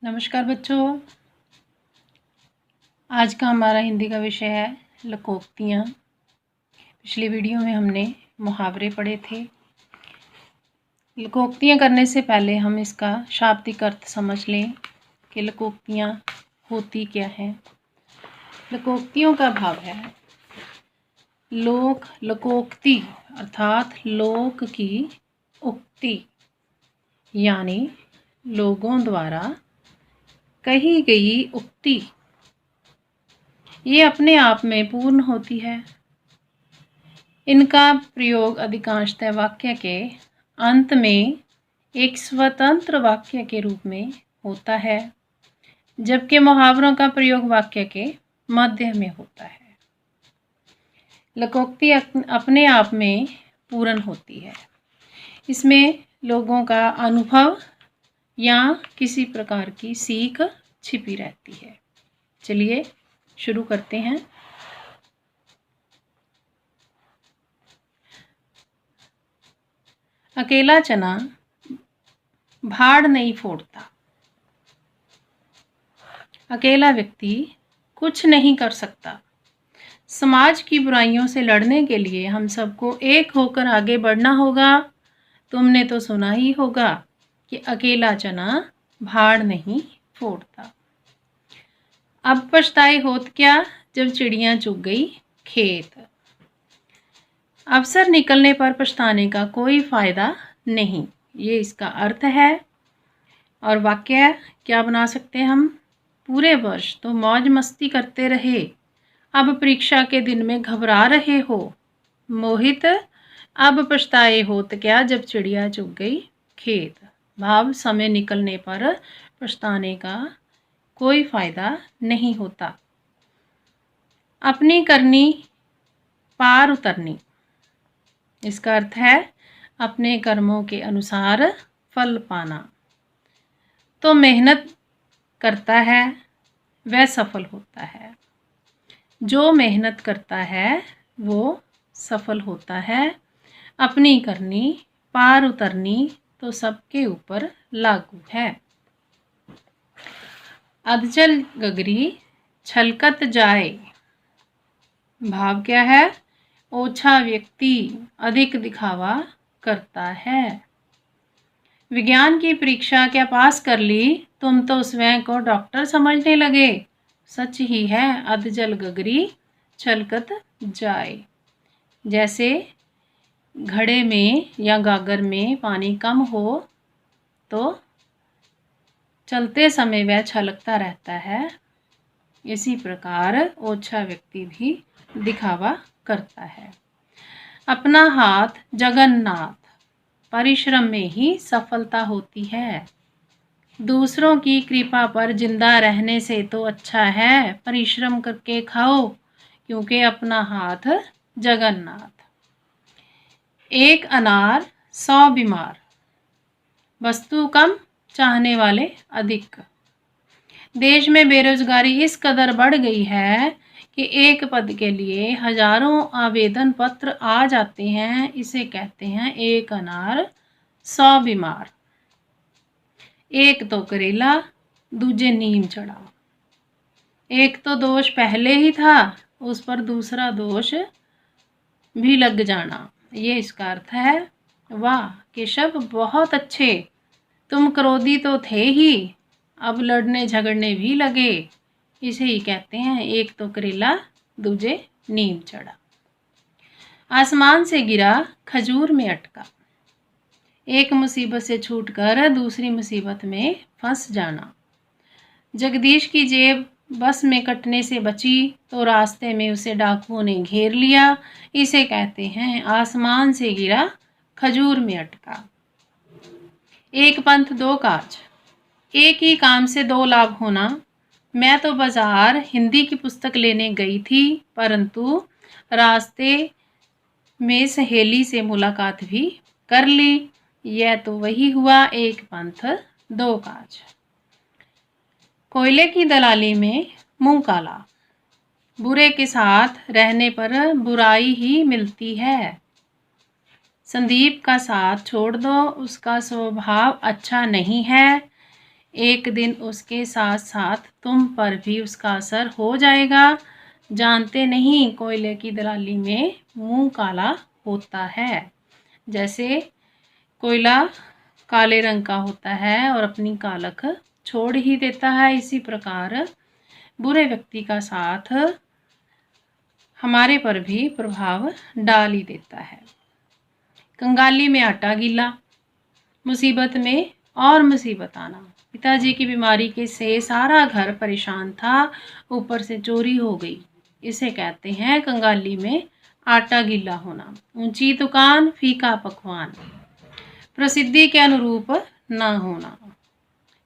नमस्कार बच्चों। आज का हमारा हिंदी का विषय है लोकोक्तियाँ। पिछली वीडियो में हमने मुहावरे पढ़े थे। लोकोक्तियाँ करने से पहले हम इसका शाब्दिक अर्थ समझ लें कि लोकोक्तियाँ होती क्या हैं। लोकोक्तियों का भाव है लोक लोकोक्ति अर्थात लोक की उक्ति, यानी लोगों द्वारा कही गई उक्ति। ये अपने आप में पूर्ण होती है। इनका प्रयोग अधिकांशतः वाक्य के अंत में एक स्वतंत्र वाक्य के रूप में होता है, जबकि मुहावरों का प्रयोग वाक्य के मध्य में होता है। लोकोक्ति अपने आप में पूर्ण होती है। इसमें लोगों का अनुभव या किसी प्रकार की सीख छिपी रहती है। चलिए शुरू करते हैं। अकेला चना भाड़ नहीं फोड़ता। अकेला व्यक्ति कुछ नहीं कर सकता। समाज की बुराइयों से लड़ने के लिए हम सबको एक होकर आगे बढ़ना होगा। तुमने तो सुना ही होगा कि अकेला चना भाड़ नहीं फोड़ता। अब पछताए होत क्या जब चिड़ियां चुग गई खेत। अवसर निकलने पर पछताने का कोई फायदा नहीं, ये इसका अर्थ है। और वाक्य क्या बना सकते हैं हम? पूरे वर्ष तो मौज मस्ती करते रहे, अब परीक्षा के दिन में घबरा रहे हो। मोहित अब पछताए होत क्या जब चिड़िया चुग गई खेत। भाव समय निकलने पर पछताने का कोई फायदा नहीं होता। अपनी करनी पार उतरनी, इसका अर्थ है अपने कर्मों के अनुसार फल पाना। तो मेहनत करता है वह सफल होता है। जो मेहनत करता है वो सफल होता है। अपनी करनी पार उतरनी तो सबके ऊपर लागू है। अधजल गगरी छलकत जाए। भाव क्या है? ओछा व्यक्ति अधिक दिखावा करता है। विज्ञान की परीक्षा क्या पास कर ली, तुम तो स्वयं को डॉक्टर समझने लगे। सच ही है, अधजल गगरी छलकत जाए। जैसे घड़े में या गागर में पानी कम हो तो चलते समय वह छलकता रहता है, इसी प्रकार ओछा व्यक्ति भी दिखावा करता है। अपना हाथ जगन्नाथ, परिश्रम में ही सफलता होती है। दूसरों की कृपा पर जिंदा रहने से तो अच्छा है परिश्रम करके खाओ, क्योंकि अपना हाथ जगन्नाथ। एक अनार 100 बीमार, वस्तु कम चाहने वाले अधिक। देश में बेरोजगारी इस कदर बढ़ गई है कि एक पद के लिए हजारों आवेदन पत्र आ जाते हैं। इसे कहते हैं एक अनार 100 बीमार। एक तो करेला, दूजे नीम चढ़ा। एक तो दोष पहले ही था, उस पर दूसरा दोष भी लग जाना। ये इसका अर्थ है। वाह केशव, बहुत अच्छे। तुम क्रोधी तो थे ही, अब लड़ने झगड़ने भी लगे। इसे ही कहते हैं एक तो करेला, दूजे नीम चढ़ा। आसमान से गिरा खजूर में अटका। एक मुसीबत से छूटकर दूसरी मुसीबत में फंस जाना। जगदीश की जेब बस में कटने से बची तो रास्ते में उसे डाकुओं ने घेर लिया। इसे कहते हैं आसमान से गिरा खजूर में अटका। एक पंथ दो काज, एक ही काम से दो लाभ होना। मैं तो बाजार हिंदी की पुस्तक लेने गई थी, परंतु रास्ते में सहेली से मुलाकात भी कर ली। यह तो वही हुआ एक पंथ दो काज। कोयले की दलाली में मुंह काला, बुरे के साथ रहने पर बुराई ही मिलती है। संदीप का साथ छोड़ दो, उसका स्वभाव अच्छा नहीं है। एक दिन उसके साथ साथ तुम पर भी उसका असर हो जाएगा। जानते नहीं कोयले की दलाली में मुंह काला होता है। जैसे कोयला काले रंग का होता है और अपनी कालख छोड़ ही देता है, इसी प्रकार बुरे व्यक्ति का साथ हमारे पर भी प्रभाव डाल ही देता है। कंगाली में आटा गीला। मुसीबत में और मुसीबत आना। पिताजी की बीमारी के से सारा घर परेशान था, ऊपर से चोरी हो गई। इसे कहते हैं कंगाली में आटा गीला होना। ऊंची दुकान, फीका पकवान। प्रसिद्धि के अनुरूप ना होना।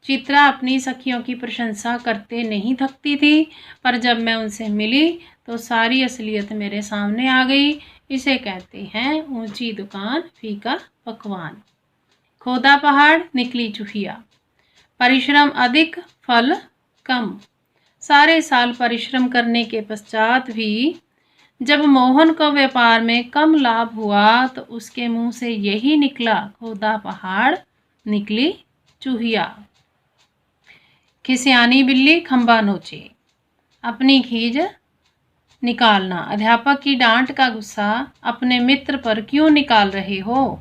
चित्रा अपनी सखियों की प्रशंसा करते नहीं थकती थी, पर जब मैं उनसे मिली तो सारी असलियत मेरे सामने आ गई। इसे कहते हैं ऊंची दुकान, फीका पकवान। खोदा पहाड़, निकली चुहिया। परिश्रम अधिक, फल कम। सारे साल परिश्रम करने के पश्चात भी जब मोहन को व्यापार में कम लाभ हुआ तो उसके मुंह से यही निकला, खोदा पहाड़, निकली चूहिया। खिसियानी बिल्ली, खंबा नोचे। अपनी खीज निकालना। अध्यापक की डांट का गुस्सा अपने मित्र पर क्यों निकाल रहे हो?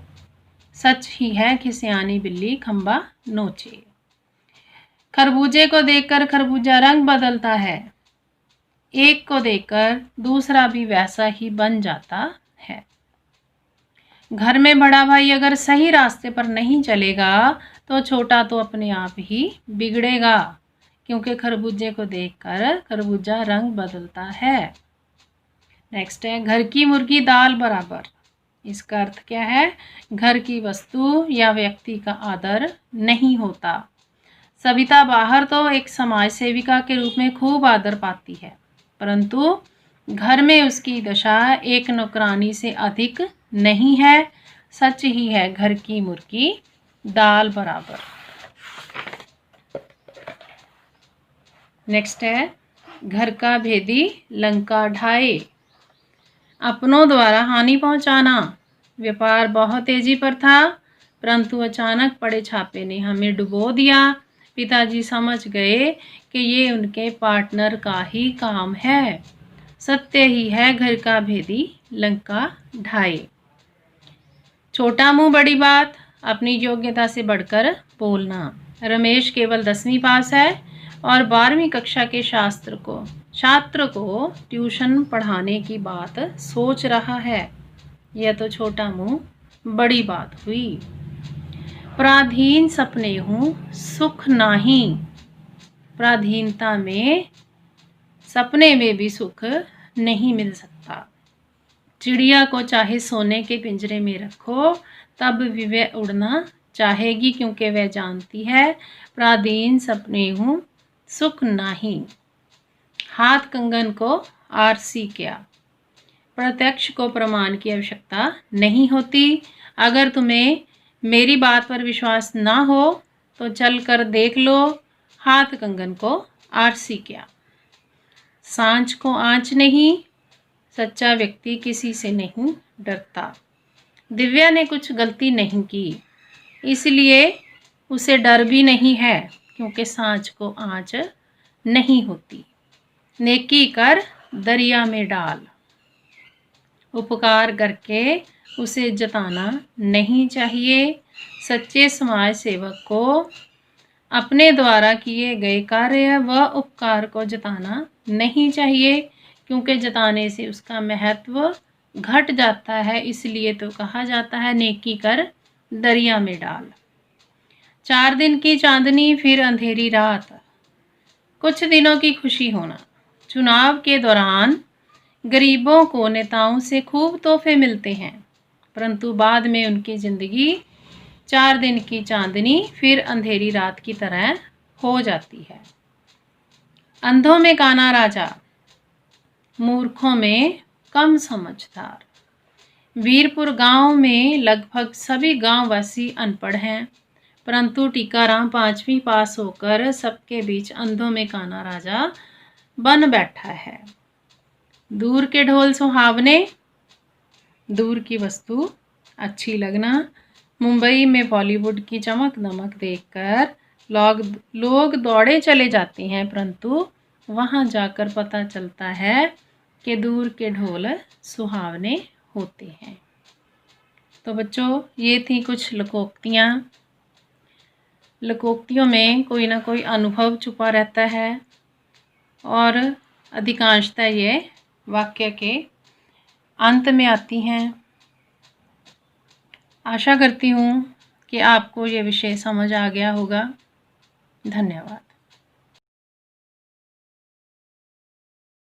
सच ही है, खिसियानी बिल्ली खंबा नोचे। खरबूजे को देखकर खरबूजा रंग बदलता है। एक को देखकर दूसरा भी वैसा ही बन जाता है। घर में बड़ा भाई अगर सही रास्ते पर नहीं चलेगा तो छोटा तो अपने आप ही बिगड़ेगा, क्योंकि खरबूजे को देखकर खरबूजा रंग बदलता है। नेक्स्ट है घर की मुर्गी दाल बराबर। इसका अर्थ क्या है? घर की वस्तु या व्यक्ति का आदर नहीं होता। सविता बाहर तो एक समाज सेविका के रूप में खूब आदर पाती है, परंतु घर में उसकी दशा एक नौकरानी से अधिक नहीं है। सच ही है, घर की मुर्गी दाल बराबर। नेक्स्ट है घर का भेदी लंका ढाए। अपनों द्वारा हानि पहुंचाना। व्यापार बहुत तेजी पर था, परंतु अचानक पड़े छापे ने हमें डुबो दिया। पिताजी समझ गए कि ये उनके पार्टनर का ही काम है। सत्य ही है, घर का भेदी लंका ढाए। छोटा मुंह बड़ी बात। अपनी योग्यता से बढ़कर बोलना। रमेश केवल 10वीं पास है और 12वीं कक्षा के छात्र को ट्यूशन पढ़ाने की बात सोच रहा है। यह तो छोटा मुंह बड़ी बात हुई। पराधीन सपने हूँ, सुख नाही। पराधीनता में सपने में भी सुख नहीं मिल सकता। चिड़िया को चाहे सोने के पिंजरे में रखो तब भी वह उड़ना चाहेगी, क्योंकि वह जानती है पराधीन सपने हूँ, सुख नाही। हाथ कंगन को आरसी क्या? प्रत्यक्ष को प्रमाण की आवश्यकता नहीं होती। अगर तुम्हें मेरी बात पर विश्वास ना हो तो चल कर देख लो, हाथ कंगन को आरसी क्या। सांच को आंच नहीं। सच्चा व्यक्ति किसी से नहीं डरता। दिव्या ने कुछ गलती नहीं की, इसलिए उसे डर भी नहीं है, क्योंकि सांच को आंच नहीं होती। नेकी कर दरिया में डाल। उपकार करके उसे जताना नहीं चाहिए। सच्चे समाज सेवक को अपने द्वारा किए गए कार्य व उपकार को जताना नहीं चाहिए, क्योंकि जताने से उसका महत्व घट जाता है। इसलिए तो कहा जाता है नेकी कर दरिया में डाल। 4 दिन की चांदनी फिर अंधेरी रात। कुछ दिनों की खुशी होना। चुनाव के दौरान गरीबों को नेताओं से खूब तोहफे मिलते हैं, परंतु बाद में उनकी ज़िंदगी 4 दिन की चांदनी फिर अंधेरी रात की तरह हो जाती है। अंधों में काना राजा, मूर्खों में कम समझदार। वीरपुर गांव में लगभग सभी गांववासी अनपढ़ हैं, परंतु टीकाराम 5वीं पास होकर सबके बीच अंधों में काना राजा बन बैठा है। दूर के ढोल सुहावने, दूर की वस्तु अच्छी लगना। मुंबई में बॉलीवुड की चमक दमक देखकर लोग दौड़े चले जाते हैं, परंतु वहाँ जाकर पता चलता है कि दूर के ढोल सुहावने होते हैं। तो बच्चों, ये थी कुछ लोकोक्तियाँ। लोकोक्तियों में कोई ना कोई अनुभव छुपा रहता है और अधिकांशतः ये वाक्य के अंत में आती हैं। आशा करती हूँ कि आपको ये विषय समझ आ गया होगा। धन्यवाद।